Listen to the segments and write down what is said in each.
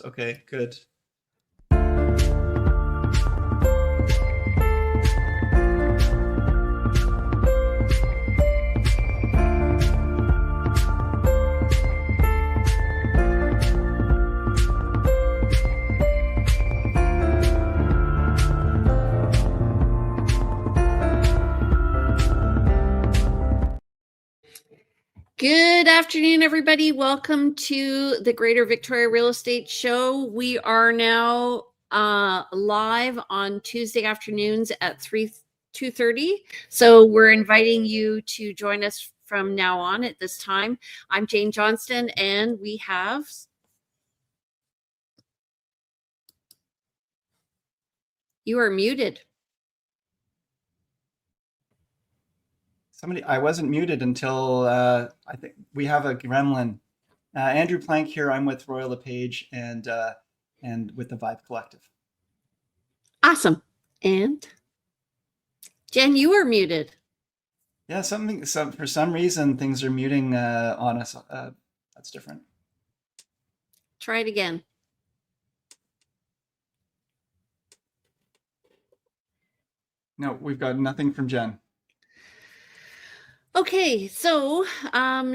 sound. Okay, good. Good afternoon, everybody. Welcome to the Greater Victoria Real Estate Show. We are now live on Tuesday afternoons at 2:30. So we're inviting you to join us from now on at this time. I'm Jane Johnston, and we have... You are muted. I wasn't muted until I think we have a gremlin. Andrew Plank here. I'm with Royal LePage and with the Vibe Collective. Awesome. And Jen, you are muted. Yeah, for some reason things are muting on us. That's different. Try it again. No, we've got nothing from Jen. Okay, so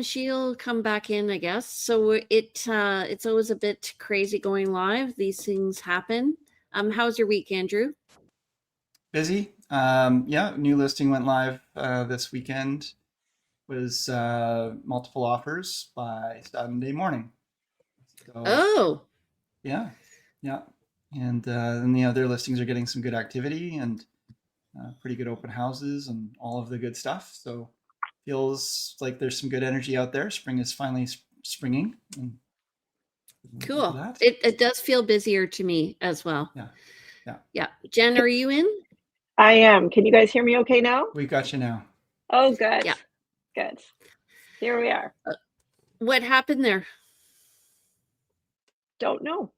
she'll come back in, I guess. So it's always a bit crazy going live. These things happen. How's your week, Andrew? Busy. Yeah, new listing went live this weekend. Was multiple offers by Sunday morning. So, yeah, and then the other listings are getting some good activity and pretty good open houses and all of the good stuff. So feels like there's some good energy out there. Spring is finally springing. Cool. It does feel busier to me as well. Yeah. Jen, are you in? I am. Can you guys hear me okay now? We got you now. Oh, good. Yeah. Good. Here we are. What happened there? Don't know.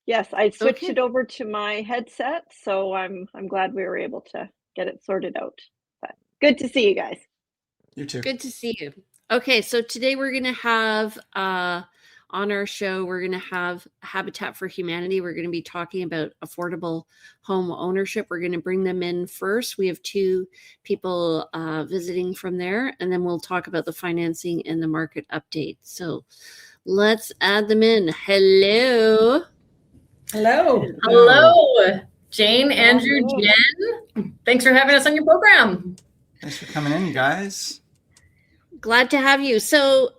Yes, I switched it over to my headset, so I'm glad we were able to get it sorted out. But good to see you guys. You too. Good to see you. Okay, so today we're going to have on our show, we're going to have Habitat for Humanity. We're going to be talking about affordable home ownership. We're going to bring them in first. We have two people visiting from there, and then we'll talk about the financing and the market update. So let's add them in. Hello. Hello. Jane, Andrew, Jen. Thanks for having us on your program. Thanks for coming in, you guys. Glad to have you. So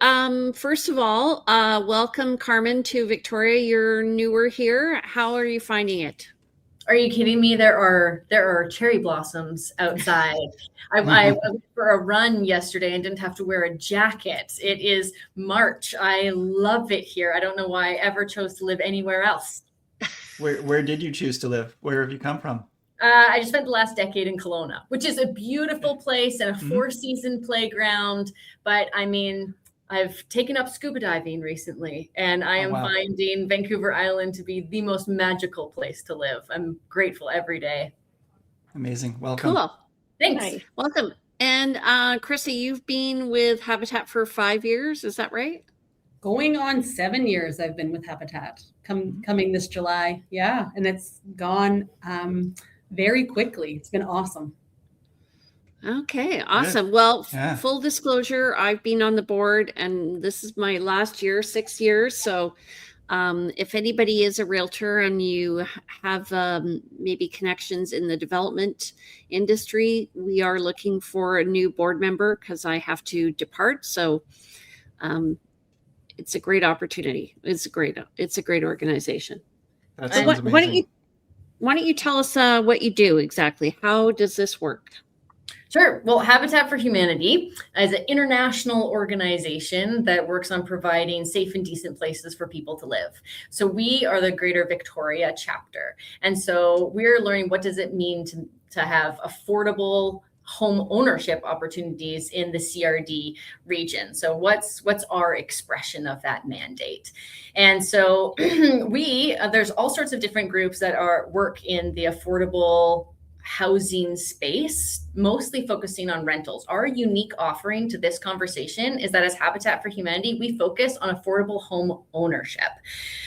first of all, welcome, Carmen, to Victoria. You're newer here. How are you finding it? Are you kidding me? There are cherry blossoms outside. I went for a run yesterday and didn't have to wear a jacket. It is March. I love it here. I don't know why I ever chose to live anywhere else. Where did you choose to live? Where have you come from? I just spent the last decade in Kelowna, which is a beautiful place and a four-season playground. But I mean, I've taken up scuba diving recently, and I am finding Vancouver Island to be the most magical place to live. I'm grateful every day. Amazing. Welcome. Cool. Thanks. Nice. Welcome. And Chrissy, you've been with Habitat for 5 years. Is that right? Going on 7 years I've been with Habitat. Coming this July. Yeah. And it's gone very quickly. It's been awesome. Okay, awesome. Well, full disclosure, I've been on the board and this is my last year, 6 years. So if anybody is a realtor and you have maybe connections in the development industry, we are looking for a new board member because I have to depart. So it's a great opportunity. It's a great organization. That sounds amazing. Why don't you tell us what you do exactly? How does this work? Sure. Well, Habitat for Humanity is an international organization that works on providing safe and decent places for people to live. So we are the Greater Victoria chapter. And so we're learning what does it mean to have affordable home ownership opportunities in the CRD region. So what's our expression of that mandate? And so there's all sorts of different groups that work in the affordable housing space, mostly focusing on rentals. Our unique offering to this conversation is that as Habitat for Humanity, we focus on affordable home ownership.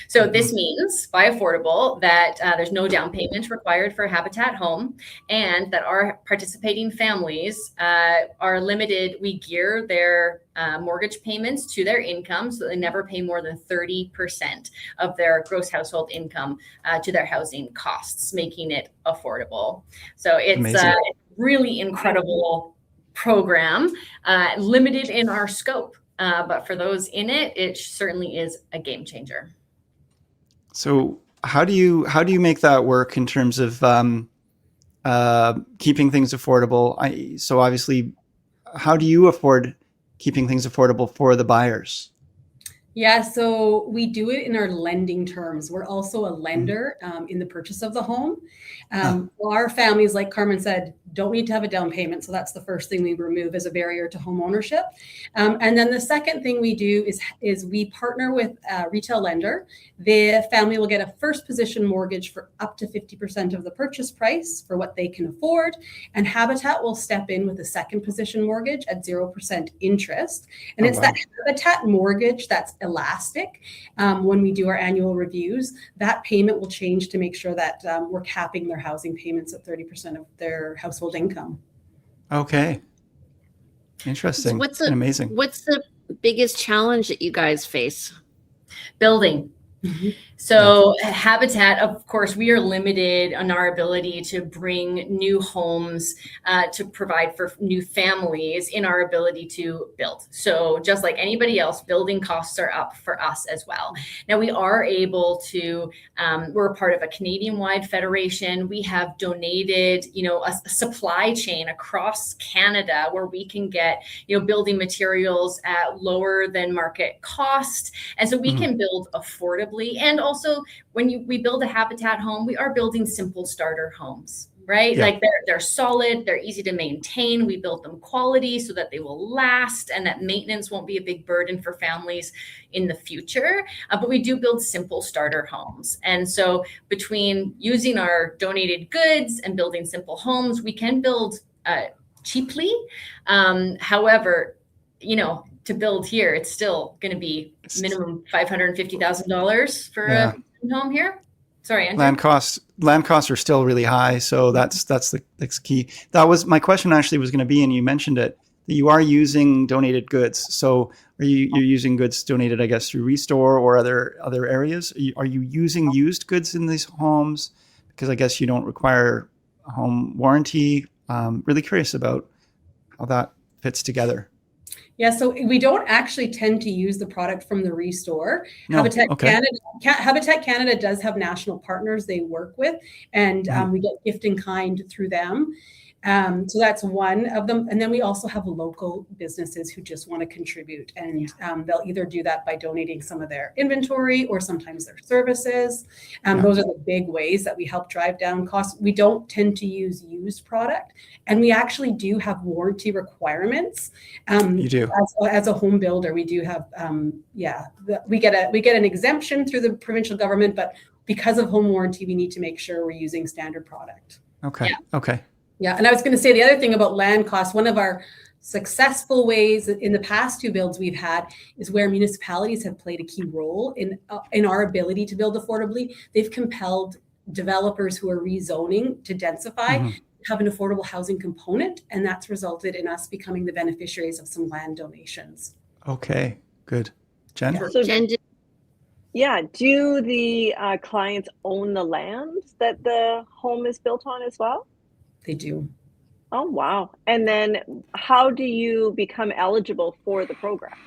So this means by affordable that there's no down payment required for a Habitat home, and that our participating families are limited. We gear their mortgage payments to their income, so they never pay more than 30% of their gross household income to their housing costs, making it affordable. So it's a really incredible program, limited in our scope, but for those in it, it certainly is a game changer. So how do you make that work in terms of keeping things affordable? So obviously, how do you afford keeping things affordable for the buyers? Yeah, so we do it in our lending terms. We're also a lender in the purchase of the home. Our families, like Carmen said, don't need to have a down payment. So that's the first thing we remove as a barrier to home ownership. And then the second thing we do is we partner with a retail lender. The family will get a first position mortgage for up to 50% of the purchase price for what they can afford. And Habitat will step in with a second position mortgage at 0% interest. And it's that Habitat mortgage that's elastic. When we do our annual reviews, that payment will change to make sure that we're capping their housing payments at 30% of their household income. Okay. Interesting. So amazing. What's the biggest challenge that you guys face? Building. So Habitat, of course, we are limited on our ability to bring new homes to provide for new families in our ability to build. So just like anybody else, building costs are up for us as well. Now we are able to, we're a part of a Canadian-wide federation. We have donated, a supply chain across Canada where we can get, building materials at lower than market cost. And so we can build affordably. And also when we build a Habitat home, we are building simple starter homes, right? Yeah. Like they're solid, they're easy to maintain. We build them quality so that they will last and that maintenance won't be a big burden for families in the future. But we do build simple starter homes. And so between using our donated goods and building simple homes, we can build cheaply. However, to build here, it's still going to be minimum $550,000 for a home here. Sorry, Andrew. Land costs are still really high, so that's the key. That was my question. Actually, was going to be, and you mentioned it, that you are using donated goods. So you're using goods donated, I guess, through Restore or other areas? Are you using used goods in these homes? Because I guess you don't require a home warranty. Really curious about how that fits together. Yeah, so we don't actually tend to use the product from the Restore. No, Habitat Canada does have national partners they work with, and we get gift in kind through them. So that's one of them. And then we also have local businesses who just want to contribute, and they'll either do that by donating some of their inventory or sometimes their services. Those are the big ways that we help drive down costs. We don't tend to use used product, and we actually do have warranty requirements. You do. As a home builder, we do have, we get an exemption through the provincial government, but because of home warranty, we need to make sure we're using standard product. Okay. Yeah. Okay. Yeah, and I was going to say the other thing about land costs, one of our successful ways in the past two builds we've had is where municipalities have played a key role in our ability to build affordably. They've compelled developers who are rezoning to densify, have an affordable housing component, and that's resulted in us becoming the beneficiaries of some land donations. Okay, good. Jen? So, Jen, do the clients own the land that the home is built on as well? They do. Oh, wow. And then how do you become eligible for the program?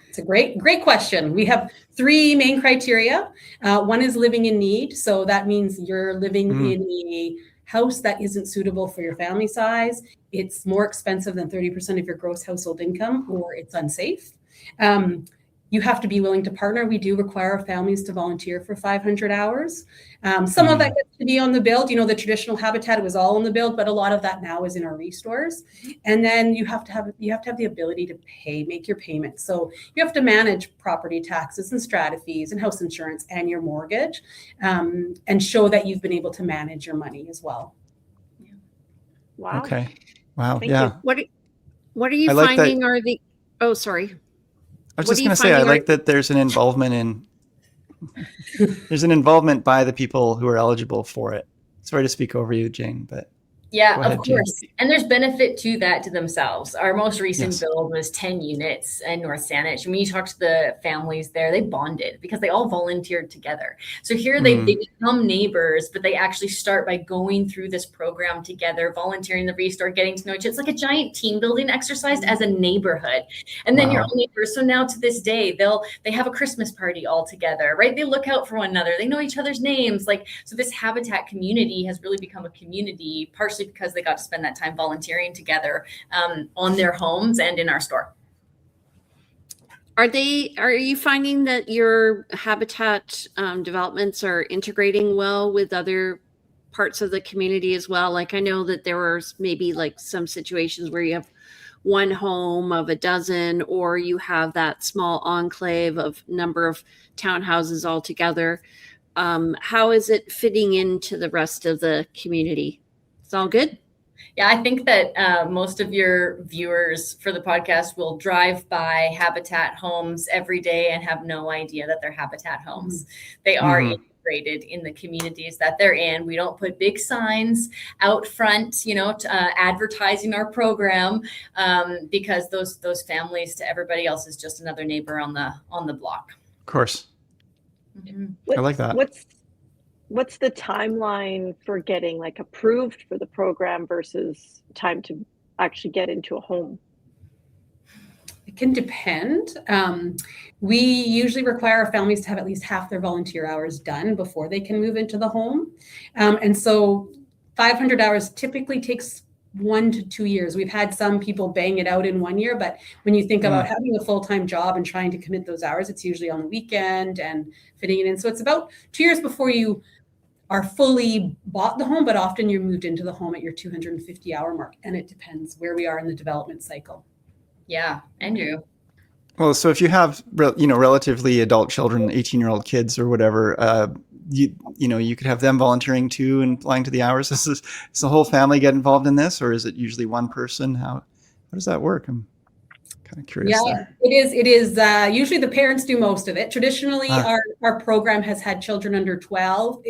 It's a great question. We have three main criteria. One is living in need. So that means you're living in a house that isn't suitable for your family size. It's more expensive than 30% of your gross household income, or it's unsafe. You have to be willing to partner. We do require our families to volunteer for 500 hours. Some of that gets to be on the build. The traditional Habitat was all on the build, but a lot of that now is in our Restores. And then you have to have the ability to make your payments. So you have to manage property taxes and strata fees and house insurance and your mortgage, and show that you've been able to manage your money as well. Wow. Okay. Wow. Thank Yeah. you. What are you I like that- finding are the? Oh, sorry. I was What just are you going to say, I finding are- like that there's an involvement by the people who are eligible for it. Sorry to speak over you, Jane, but Yeah, Go of ahead, Jane. course. And there's benefit to that to themselves. Our most recent Yes. build was 10 units in North Saanich. When you talk to the families there, they bonded because they all volunteered together. So here they become neighbors, but they actually start by going through this program together, volunteering the restore, getting to know each other. It's like a giant team building exercise as a neighborhood. And then you're all neighbors. So now to this day, they have a Christmas party all together, right? They look out for one another. They know each other's names. So this Habitat community has really become a community, partially because they got to spend that time volunteering together on their homes and in our store. Are you finding that your habitat developments are integrating well with other parts of the community as well? Like, I know that there were maybe like some situations where you have one home of a dozen, or you have that small enclave of number of townhouses all together. How is it fitting into the rest of the community? It's all good? Yeah, I think that most of your viewers for the podcast will drive by Habitat homes every day and have no idea that they're Habitat homes. They are integrated in the communities that they're in. We don't put big signs out front, advertising our program because those families to everybody else is just another neighbor on the block. of course. I like that. What's the timeline for getting approved for the program versus time to actually get into a home? It can depend. We usually require our families to have at least half their volunteer hours done before they can move into the home. And so 500 hours typically takes 1 to 2 years. We've had some people bang it out in 1 year, but when you think about having a full-time job and trying to commit those hours, it's usually on the weekend and fitting it in. So it's about 2 years before you are fully bought the home, but often you're moved into the home at your 250 hour mark. And it depends where we are in the development cycle. Yeah, Andrew. Well, so if you have, relatively adult children, 18-year-old kids or whatever, you could have them volunteering too and applying to the hours. Does the whole family get involved in this, or is it usually one person? How does that work? I'm kind of curious there. It is usually the parents do most of it. Traditionally, our program has had children under 12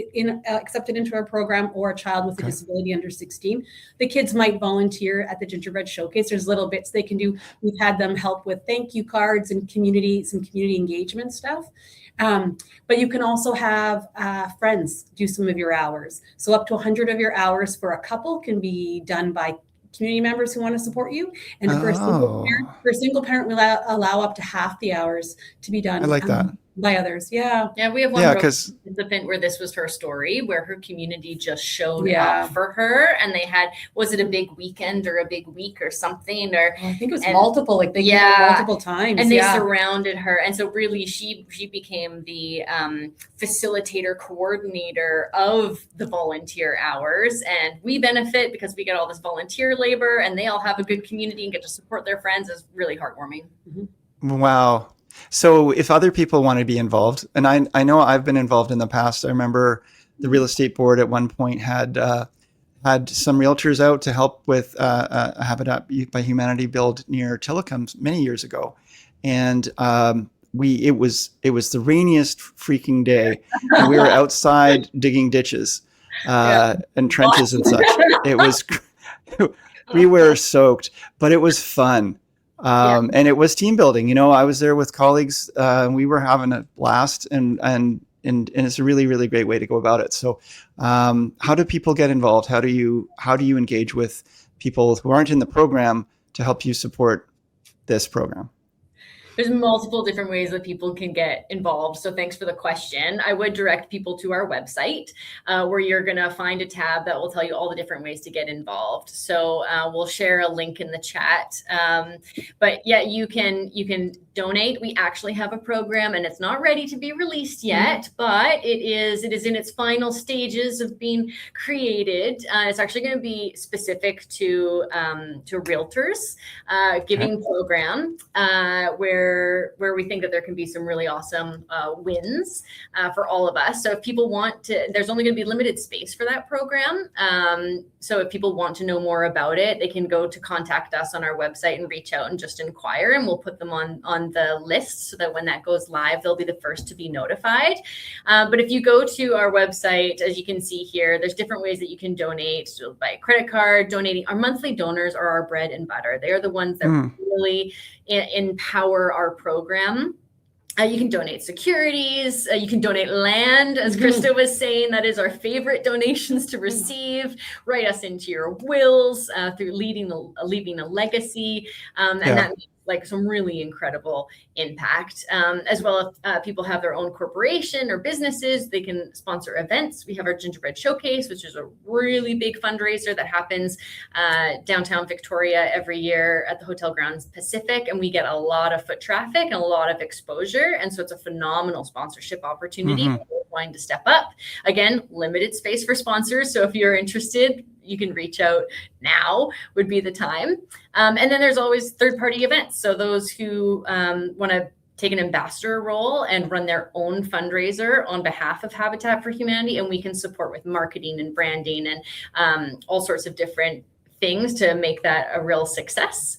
accepted into our program, or a child with a disability under 16. The kids might volunteer at the Gingerbread Showcase. There's little bits they can do. We've had them help with thank you cards and some community engagement stuff. But you can also have friends do some of your hours. So up to 100 of your hours for a couple can be done by community members who want to support you. And for a single parent, we allow up to half the hours to be done. I like that. By others. Yeah. Yeah, we have one participant where this was her story, where her community just showed up for her, and they had, was it a big weekend or a big week or something? Or I think it was multiple, like they came out multiple times. And they surrounded her. And so really she became the facilitator, coordinator of the volunteer hours. And we benefit because we get all this volunteer labor, and they all have a good community and get to support their friends. Is really heartwarming. Wow. So if other people want to be involved, and I know I've been involved in the past. I remember the real estate board at one point had some realtors out to help with a Habitat by Humanity build near Tillicum many years ago. And it was the rainiest freaking day. And we were outside digging ditches and trenches and such. It was, we were soaked, but it was fun. And it was team building. I was there with colleagues. We were having a blast, and it's a really, really great way to go about it. So, how do people get involved? How do you engage with people who aren't in the program to help you support this program? There's multiple different ways that people can get involved. So thanks for the question. I would direct people to our website where you're going to find a tab that will tell you all the different ways to get involved. So we'll share a link in the chat. But yeah, you can donate. We actually have a program, and it's not ready to be released yet, but it is in its final stages of being created. It's actually going to be specific to realtors giving program where where we think that there can be some really awesome wins for all of us. So if people want to, there's only going to be limited space for that program. So if people want to know more about it, they can go to contact us on our website and reach out and just inquire, and we'll put them on the list so that when that goes live, they'll be the first to be notified. But if you go to our website, as you can see here, there's different ways that you can donate. So by credit card, donating. Our monthly donors are our bread and butter. They are the ones that really empower our program. You can donate securities. You can donate land, as Krista was saying. That is our favorite donations to receive. Write us into your wills through leaving a legacy, and that makes like some really incredible impact. As well, if people have their own corporation or businesses, they can sponsor events. We have our Gingerbread Showcase, which is a really big fundraiser that happens downtown Victoria every year at the Hotel Grounds Pacific, and we get a lot of foot traffic and a lot of exposure, and so it's a phenomenal sponsorship opportunity for those wanting to step up. Again, limited space for sponsors, so if you're interested, you can reach out now would be the time. And then there's always third-party events. So those who want to take an ambassador role and run their own fundraiser on behalf of Habitat for Humanity, and we can support with marketing and branding and all sorts of different things to make that a real success.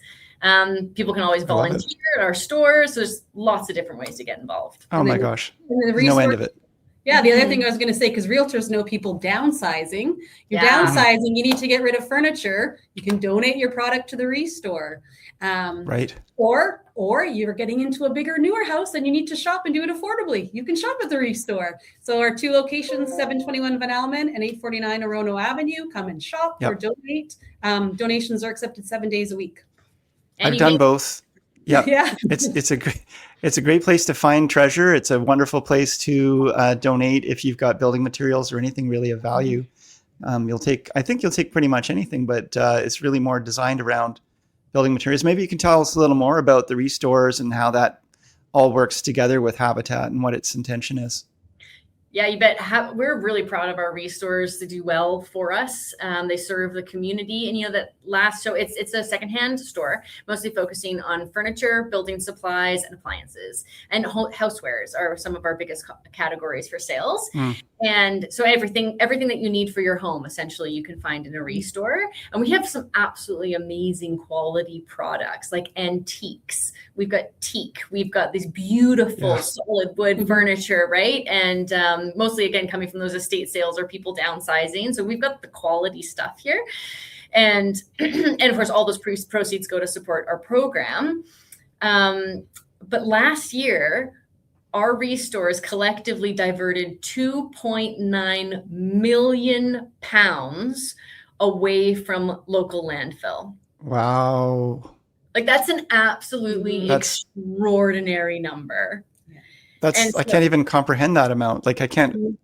People can always volunteer at our stores. So there's lots of different ways to get involved. Oh my gosh, no end of it. Yeah, the other thing I was going to say, because realtors know people downsizing. You're downsizing, you need to get rid of furniture. You can donate your product to the Restore. Right. Or you're getting into a bigger, newer house and you need to shop and do it affordably. You can shop at the Restore. So our 2 locations, 721 Van Almen and 849 Orono Avenue, come and shop or donate. Donations are accepted 7 days a week. I've done both. Yep. Yeah. It's a great place to find treasure. It's a wonderful place to donate if you've got building materials or anything really of value. You'll take pretty much anything, but it's really more designed around building materials. Maybe you can tell us a little more about the Restores and how that all works together with Habitat and what its intention is. Yeah, you bet. We're really proud of our Restores to do well for us. They serve the community, and that last show, it's a secondhand store, mostly focusing on furniture, building supplies, and appliances. And housewares are some of our biggest categories for sales. And so everything that you need for your home, essentially, you can find in a Restore. And we have some absolutely amazing quality products, like antiques. We've got teak. We've got these beautiful solid wood furniture, right? And mostly, again, coming from those estate sales or people downsizing. So we've got the quality stuff here. And of course, all those proceeds go to support our program. But last year, our Restores collectively diverted 2.9 million pounds away from local landfill. Wow. Like, that's an absolutely extraordinary number. I can't even comprehend that amount. Like, I can't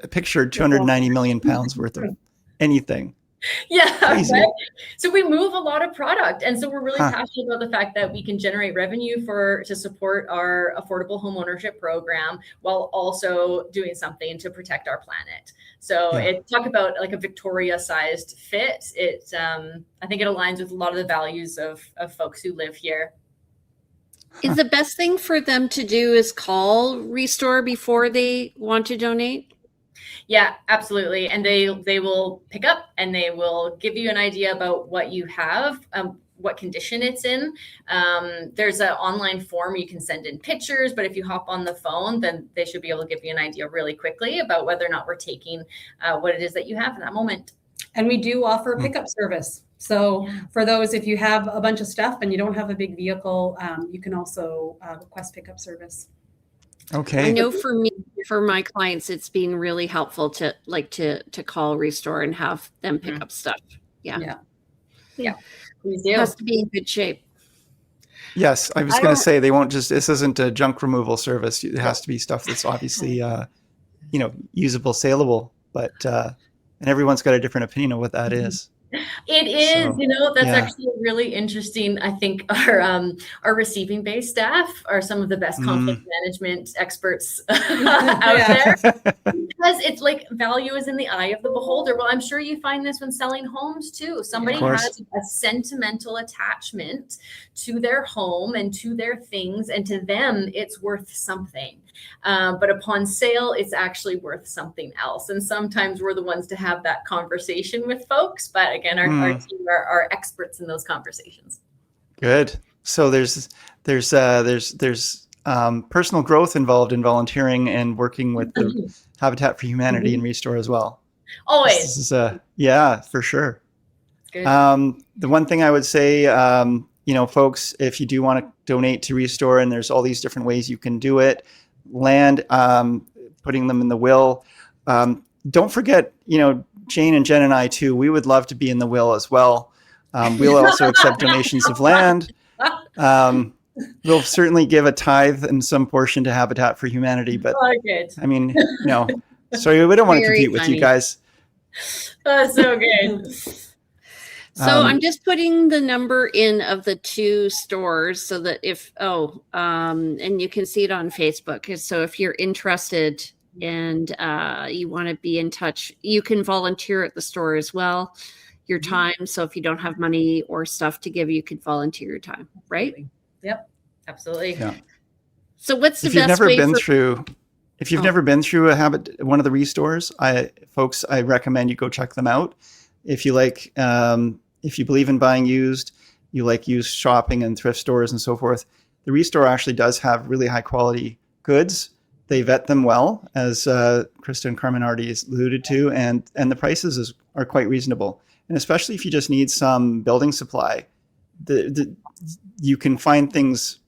picture 290 million pounds worth of anything. Yeah. Right? So we move a lot of product. And so we're really passionate about the fact that we can generate revenue to support our affordable home ownership program while also doing something to protect our planet. So talk about like a Victoria sized fit. I think it aligns with a lot of the values of folks who live here. Is the best thing for them to do is call Restore before they want to donate? Yeah, absolutely. And they will pick up and they will give you an idea about what you have, what condition it's in. There's an online form you can send in pictures, but if you hop on the phone, then they should be able to give you an idea really quickly about whether or not we're taking what it is that you have in that moment. And we do offer a pickup service. So for those, if you have a bunch of stuff and you don't have a big vehicle, you can also request pickup service. Okay. I know for my clients, it's been really helpful to call Restore and have them pick up stuff. Yeah. Please do. It has to be in good shape. Yes, I was going to say they won't just. This isn't a junk removal service. It has to be stuff that's obviously, usable, saleable. But and everyone's got a different opinion of what that is. It is, that's actually really interesting. I think our receiving based staff are some of the best conflict management experts out there. Because it's like value is in the eye of the beholder. Well, I'm sure you find this when selling homes too. Somebody has a sentimental attachment to their home and to their things, and to them it's worth something. But upon sale, it's actually worth something else. And sometimes we're the ones to have that conversation with folks. But again, our team are experts in those conversations. Good. So there's personal growth involved in volunteering and working with the Habitat for Humanity and Restore as well. Always. This is yeah, for sure. Good. The one thing I would say, folks, if you do want to donate to Restore, and there's all these different ways you can do it, land, putting them in the will. Don't forget, Jane and Jen and I too, we would love to be in the will as well. We'll also accept donations of land. We'll certainly give a tithe and some portion to Habitat for Humanity, but I mean, so we don't want to compete with you guys. That's so good. So I'm just putting the number in of the 2 stores so that and you can see it on Facebook. So if you're interested and you want to be in touch, you can volunteer at the store as well, your time. So if you don't have money or stuff to give, you can volunteer your time, right? Yep, absolutely. Yeah. So what's the if you've best never way been for- through If you've never been through one of the restores, I recommend you go check them out. If you like, if you believe in buying used, you like used shopping and thrift stores and so forth, the Restore actually does have really high quality goods. They vet them well, as Krista and Carmen already alluded to, and the prices are quite reasonable. And especially if you just need some building supply, you can find things.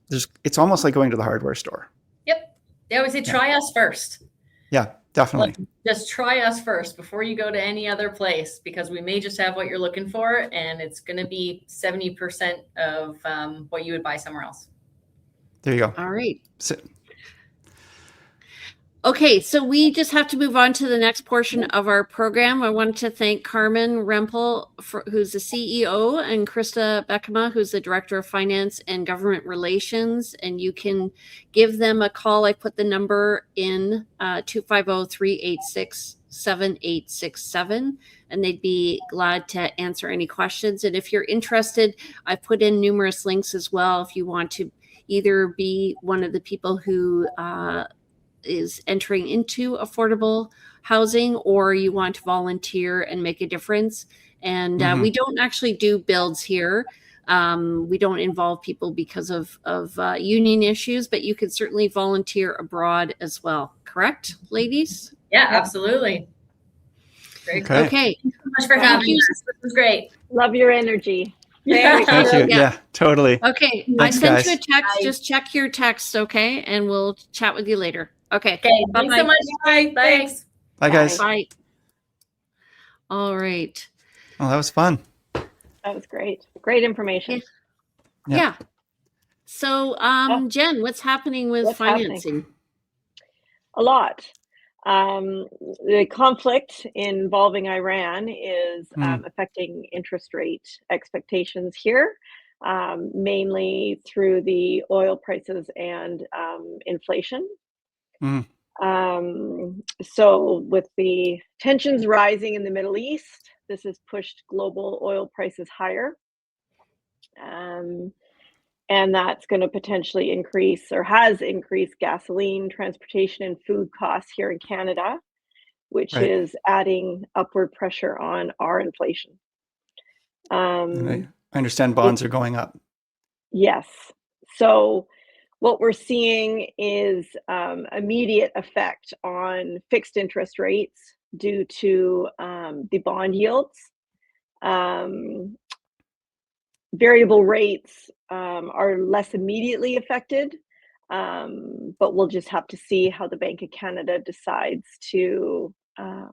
It's almost like going to the hardware store. Yep. They always say, try us first. Yeah, definitely. Just try us first before you go to any other place, because we may just have what you're looking for, and it's going to be 70% of what you would buy somewhere else. There you go. All right. Okay, so we just have to move on to the next portion of our program. I wanted to thank Carmen Rempel, who's the CEO, and Krista Beckema, who's the Director of Finance and Government Relations. And you can give them a call. I put the number in 250-386-7867, and they'd be glad to answer any questions. And if you're interested, I put in numerous links as well if you want to either be one of the people who is entering into affordable housing, or you want to volunteer and make a difference. And we don't actually do builds here. We don't involve people because of union issues, but you can certainly volunteer abroad as well. Correct, ladies? Yeah, absolutely. Great. Okay. Okay. Thank you so much for having us. This was great. Love your energy. Thank you. Yeah, totally. Okay. Thanks, I sent guys. you a text. Bye. Just check your text, okay? And we'll chat with you later. Okay. Okay. Bye-bye. Thanks so much. Bye. Thanks. Bye, guys. Bye. All right. Oh, that was fun. That was great. Great information. Yeah. So, Jen, what's happening with What's happening? financing? A lot. The conflict involving Iran is affecting interest rate expectations here, mainly through the oil prices and inflation. So with the tensions rising in the Middle East, this has pushed global oil prices higher. And that's going to potentially increase, or has increased, gasoline, transportation, and food costs here in Canada, which Right. is adding upward pressure on our inflation. And I understand bonds are going up. Yes. So what we're seeing is immediate effect on fixed interest rates due to the bond yields. Variable rates are less immediately affected, but we'll just have to see how the Bank of Canada decides to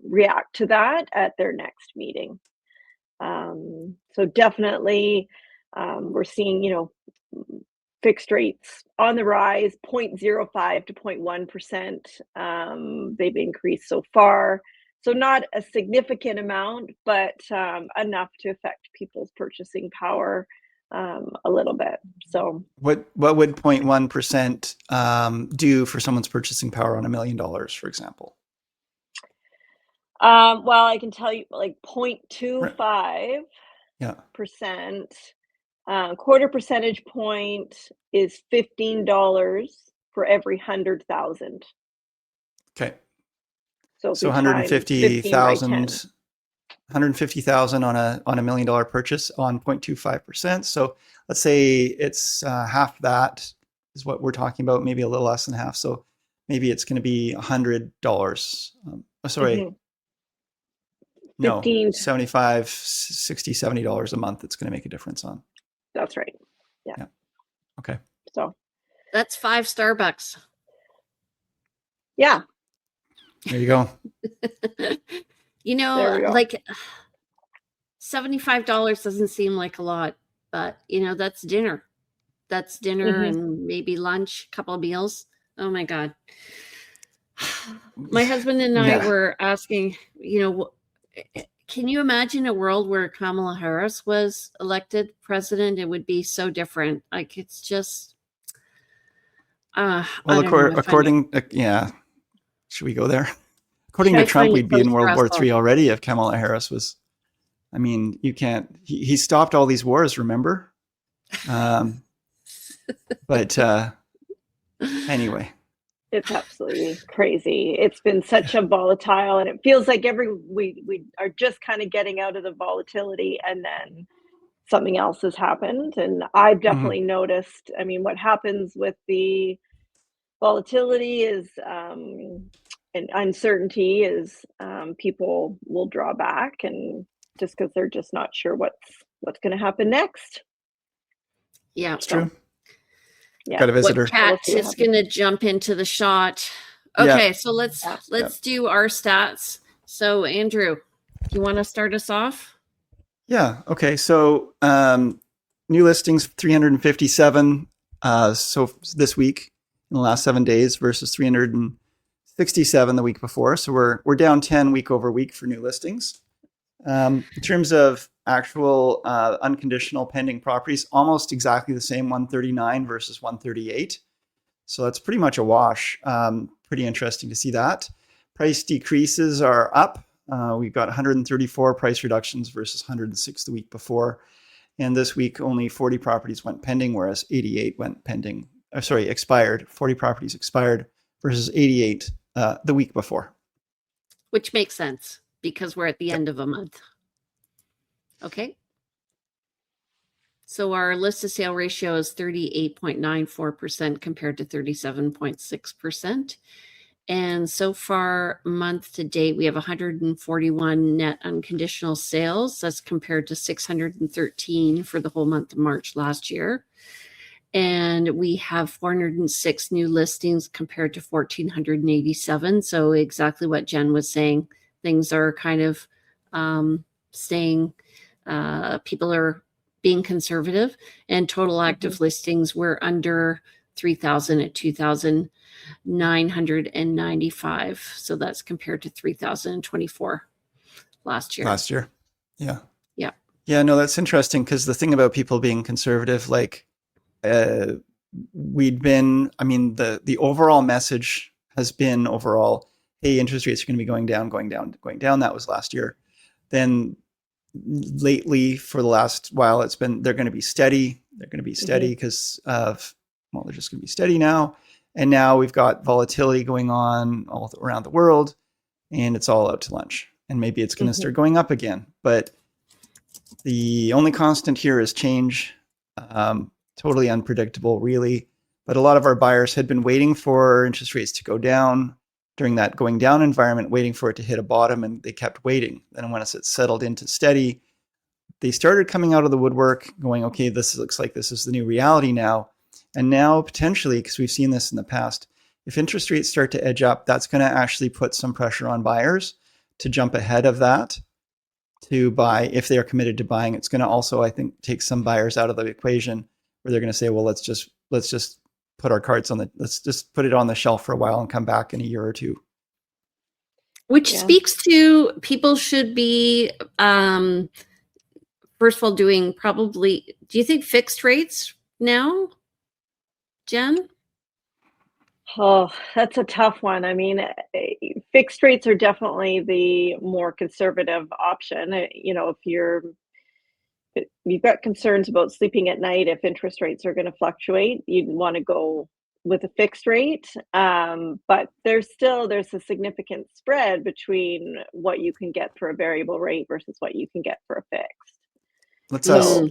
react to that at their next meeting. So definitely we're seeing, fixed rates on the rise, 0.05 to 0.1%. They've increased so far. So not a significant amount, but enough to affect people's purchasing power a little bit. So What would 0.1% do for someone's purchasing power on $1 million, for example? Well, I can tell you like 0.25%, Yeah. quarter percentage point is $15 for every 100,000. Okay. So if So we times 15 by 10. 150,000 on a $1 million purchase on 0.25%. So let's say it's half that is what we're talking about, maybe a little less than half. So maybe it's going to be $100. Sorry, no, 15. 75, 60, $70 a month. It's going to make a difference on. That's right. Yeah. Yeah. Okay. So That's 5 Starbucks. yeah, There you go. You there we know, go. like $75 doesn't seem like a lot, but you know, that's dinner. That's dinner Mhm. and maybe lunch, a couple of meals. Oh my God. My husband and I Yeah. were asking, you know, can you imagine a world where Kamala Harris was elected president? It would be so different. Like it's just, I Well, don't know. I find it, according, yeah. Should we go there? According I to Trump, find it we'd be so in World War stressful. III already if Kamala Harris was. I mean, you can't. He stopped all these wars, remember? But anyway, It's absolutely crazy. It's been such a volatile, and it feels like we are just kind of getting out of the volatility, and then something else has happened. And I've definitely noticed. I mean, what happens with the volatility is and uncertainty is people will draw back, and just because they're just not sure what's going to happen next. Yeah. it's true. Yeah. Got a visitor. What cat see what is happens. going to jump into the shot? Yeah. Okay, so let's Yeah. do our stats. So Andrew, do you want to start us off? Yeah. Okay. So new listings 357. So this week in the last 7 days versus 367 the week before. So we're down 10 week over week for new listings. In terms of actual unconditional pending properties, almost exactly the same, 139 versus 138. So that's pretty much a wash. Pretty interesting to see that. Price decreases are up. We've got 134 price reductions versus 106 the week before. And this week, only 40 properties went pending, whereas 88 went pending. Expired. 40 properties expired versus 88 the week before. Which makes sense because we're at the end of a month. Okay. So our list to sale ratio is 38.94% compared to 37.6%. And so far, month to date, we have 141 net unconditional sales. That's compared to 613 for the whole month of March last year. And we have 406 new listings compared to 1,487. So exactly what Jen was saying, things are kind of staying, people are being conservative, and total active listings were under 3,000 at 2,995. So that's compared to 3,024 last year. Yeah. Yeah. Yeah, no, that's interesting because the thing about people being conservative, like the overall message has been overall, hey, interest rates are going to be going down. That was last year. Then lately, for the last while, it's been, they're going to be steady. They're going to be steady because they're just going to be steady now. And now we've got volatility going on all around the world, and it's all out to lunch. And maybe it's going to start going up again. But the only constant here is change. Totally unpredictable, really. But a lot of our buyers had been waiting for interest rates to go down during that going down environment, waiting for it to hit a bottom, and they kept waiting. Then once it settled into steady, they started coming out of the woodwork going, okay, this looks like this is the new reality now. And now potentially, because we've seen this in the past, if interest rates start to edge up, that's going to actually put some pressure on buyers to jump ahead of that to buy. If they are committed to buying, it's going to also, I think, take some buyers out of the equation where they're going to say, well, let's just put our cards let's just put it on the shelf for a while and come back in a year or two. Which speaks to people should be, first of all, doing probably, do you think fixed rates now, Jen? Oh, that's a tough one. I mean, fixed rates are definitely the more conservative option. You know, if you've got concerns about sleeping at night, if interest rates are going to fluctuate, you'd want to go with a fixed rate. But there's a significant spread between what you can get for a variable rate versus what you can get for a fixed. Let's So,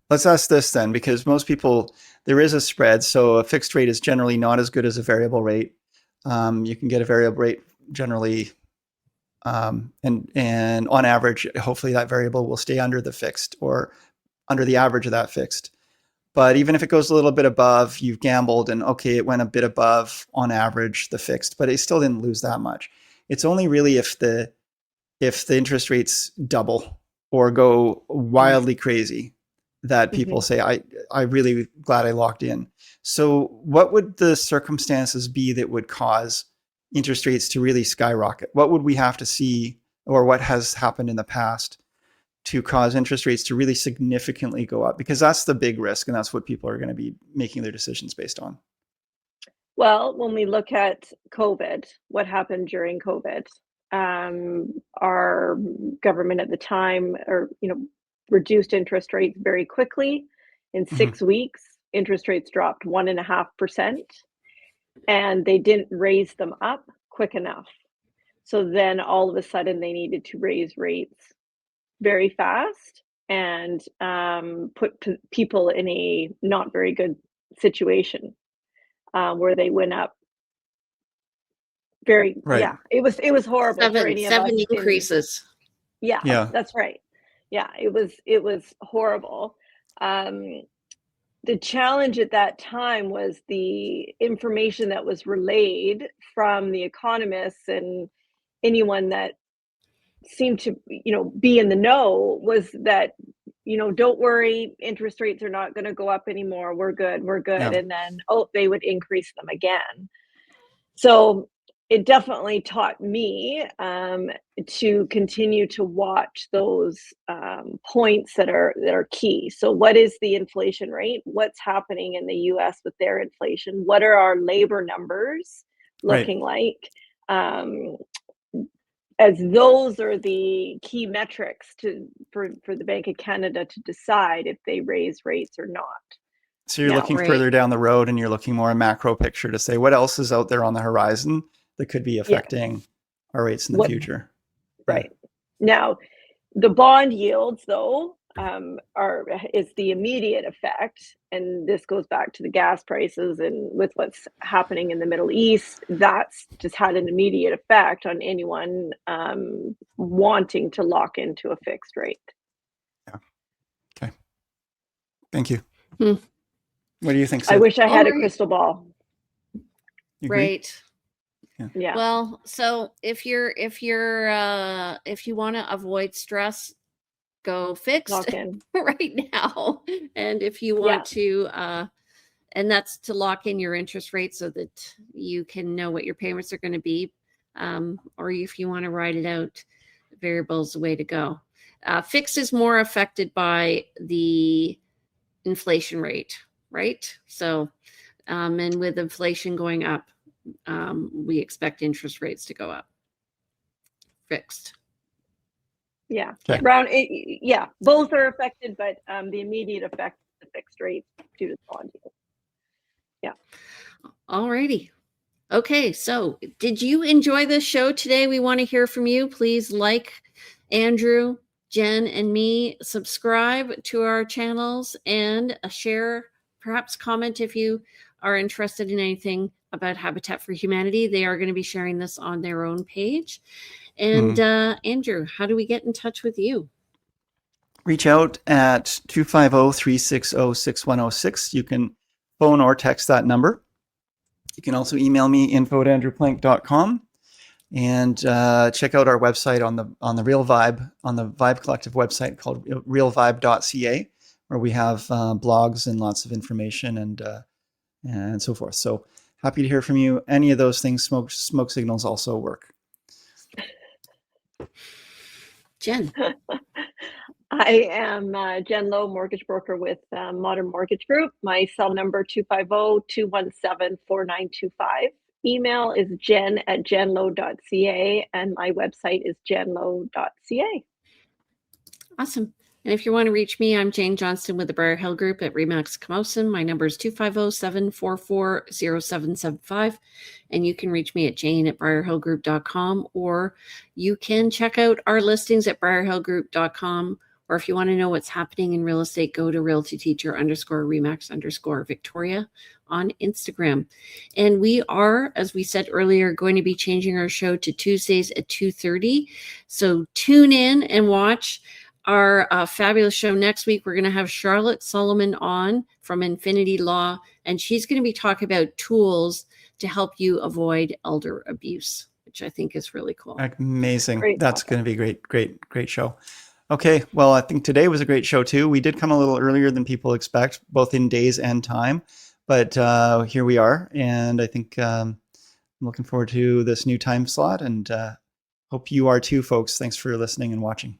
let's ask this then, because most people, there is a spread. So a fixed rate is generally not as good as a variable rate. You can get a variable rate generally, and on average, hopefully that variable will stay under the fixed or under the average of that fixed. But even if it goes a little bit above, you've gambled and okay, it went a bit above on average the fixed, but it still didn't lose that much. It's only really if the interest rates double or go wildly crazy that people say, I really glad I locked in. So what would the circumstances be that would cause interest rates to really skyrocket? What would we have to see, or what has happened in the past to cause interest rates to really significantly go up? Because that's the big risk, and that's what people are going to be making their decisions based on. well, when we look at COVID, what happened during COVID? Our government at the time, reduced interest rates very quickly. In Mm-hmm. 6 weeks, interest rates dropped 1.5%, and they didn't raise them up quick enough. So then all of a sudden they needed to raise rates very fast and put people in a not very good situation where they went up very, Right. yeah, it was horrible for any of us. Seven increases. Yeah. That's right. Yeah, it was horrible. The challenge at that time was the information that was relayed from the economists and anyone that seemed to, be in the know, was that, don't worry, interest rates are not going to go up anymore. We're good. Yeah. And then, they would increase them again. So it definitely taught me to continue to watch those points that are key. So what is the inflation rate? What's happening in the US with their inflation? What are our labor numbers looking like? As those are the key metrics for the Bank of Canada to decide if they raise rates or not. So you're No. looking Right. further down the road, and you're looking more a macro picture to say what else is out there on the horizon that could be affecting our rates in the future. Right. Now, the bond yields, though, is the immediate effect, and this goes back to the gas prices and with what's happening in the Middle East. That's just had an immediate effect on anyone wanting to lock into a fixed rate. Yeah. Okay. Thank you. Hmm. What do you think, I Sid? wish I had a Alright. crystal ball. You agree? Right. Yeah. Well, so if you want to avoid stress, go fixed Lock in. right now. And if you want to, and that's to lock in your interest rate so that you can know what your payments are going to be. Or if you want to ride it out, variable is the way to go. Fixed is more affected by the inflation rate, right? So, and with inflation going up, we expect interest rates to go up. Fixed. Yeah. Okay. Both are affected, but the immediate effect is the fixed rate due to the bond yield. Yeah. All righty. Okay, so did you enjoy this show today? We want to hear from you. Please like Andrew, Jen, and me. Subscribe to our channels and share, perhaps comment if you are interested in anything about Habitat for Humanity. They are going to be sharing this on their own page. And Andrew, how do we get in touch with you? Reach out at 250-360-6106. You can phone or text that number. You can also email me, info@andrewplank.com, and check out our website on the Real Vibe, on the Vibe Collective website called realvibe.ca, where we have blogs and lots of information and so forth. So happy to hear from you. Any of those things, smoke signals also work. Jen. I am Jen Lowe, mortgage broker with Modern Mortgage Group. My cell number 250-217-4925. Email is jen@jenlowe.ca, and my website is jenlowe.ca. Awesome. And if you want to reach me, I'm Jane Johnston with the Briar Hill Group at Remax Camosun. My number is 250-744-0775. And you can reach me at jane@briarhillgroup.com, or you can check out our listings at briarhillgroup.com. Or if you want to know what's happening in real estate, go to realtyteacher_Remax_Victoria on Instagram. And we are, as we said earlier, going to be changing our show to Tuesdays at 2:30. So tune in and watch our fabulous show next week. We're going to have Charlotte Solomon on from Infinity Law, and she's going to be talking about tools to help you avoid elder abuse, which I think is really cool. Amazing. Great That's topic. going to be great show. Okay. Well, I think today was a great show too. We did come a little earlier than people expect, both in days and time, but here we are. And I think I'm looking forward to this new time slot, and hope you are too, folks. Thanks for listening and watching.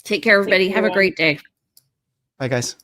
Take care, everybody. Thanks, Have a everyone. great day. Bye, guys.